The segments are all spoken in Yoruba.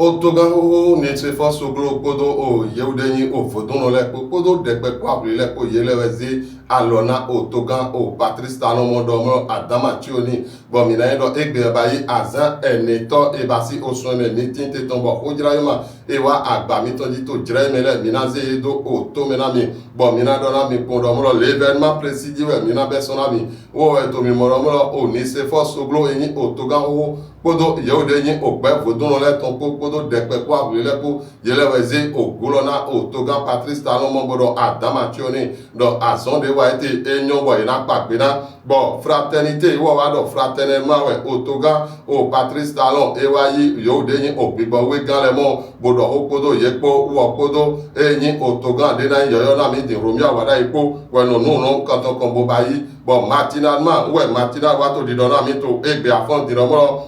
Otoga ho ni se fo soglo kodo o yeudeni o fodono le kodo degbe kwa le ko yelewezi alona otoga o Patrice Talon modomo Adama Chioni bomina do egbe bayi azan eneto ebasi osone ni tinte tombo ojirayoma ewa agba mi tondi to jiremele minaze do o to menami bomina do na mi pondomo l'événement précis we mina besonami o to mi moromo o ni se fo soglo eni otoga ho kodo yeudeni o gbe fodono le ton kodo degbe kwa le ko yelewezi o golona otoga Patrice Talon mobodo Adama Chioni do azon de wa été enyo bo ina papina bon fraternité wo wa do fraternellement we otoga o Patrice Talon e wa yi yo de yin ogbibo we gan le mo bodo opodo yepo wo podo eyin otoga de na yoyo na mi di romia wa da ipo we no no kanton kombo bayi bon matinalement we matinal wa to di do na mi to egbe afon di romo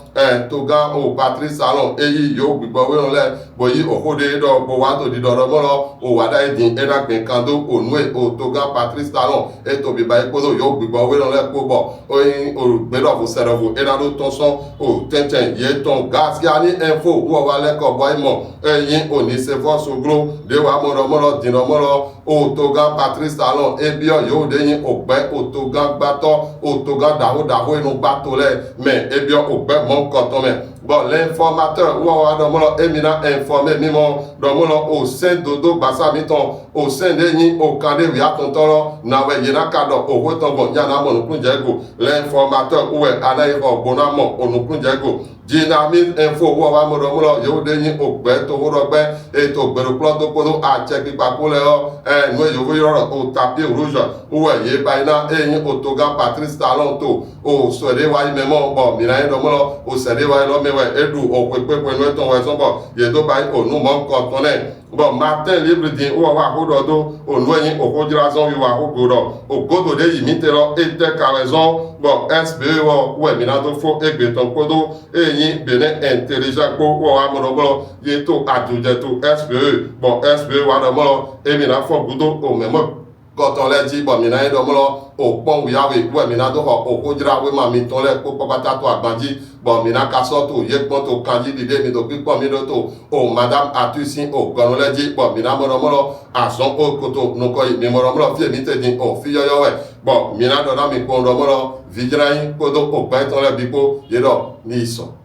toga o Patrice Talon eyi yo ogbibo we no le boyi okode do bo wa to di do romo o wa da di ena gbe kando onwe otoga Patrice Talon to bi ba ikodo yo gbigbo we le ko bo oyin o gbe do fo servo e na do ton son o tenten ye ton gas ya ni info wo wa le ko boy mo yin oni se fo soglo de wa mo dino mo otoga Patrice Talon e bi yo de yin ogbe otoga gbato otoga dawo inu gbato le mais e bi ogbe mo koton me bon l'informateur wo wa do mo emina informer mi mo do mo au sein dodo gbasa mi ton au sein de yin o kande wi atontoro na we yina kado o woton bon yana mo nukun jego l'informateur uwe anayi ogbona mo onukun jego dynamique info wo wa mo yo de yin ogbe to wo rogbe e to gbero plo to kodo a check pipa ko le o no yo wo yoro o tapis rouge uwe ye baina yin otoga Patrice Talon to o sore wa memo bo mi na do mo o sere wa lo mewe edu o pepe no ton we so bo ye do bai onu mo ko tone bon Martin libre din o wa ko do onu yin o ko jira zon wi wa ko godo o godo de yimite lo e te ka raison bon SBE wo we mi na do fo egbe ton kodo yin bene intelligent ko wo wa mo ye to aduje to SBE bon SBE wa do mo e mi na fo godo o memo koton le ji bon mi na do mo o pon wi awe we mi na do o ko jira we ma mi ton le ko pata to agbanji bon mi na ka so to ye pon to kanji dide mi do pipo mi do to o madame atusin o gono le ji bon mi na mo ason o koto no ko mi mo fi mi te din o fi yoyo we bon mi na do na mi pon do mo vigilai ko do o pa ton le bipo ye do ni so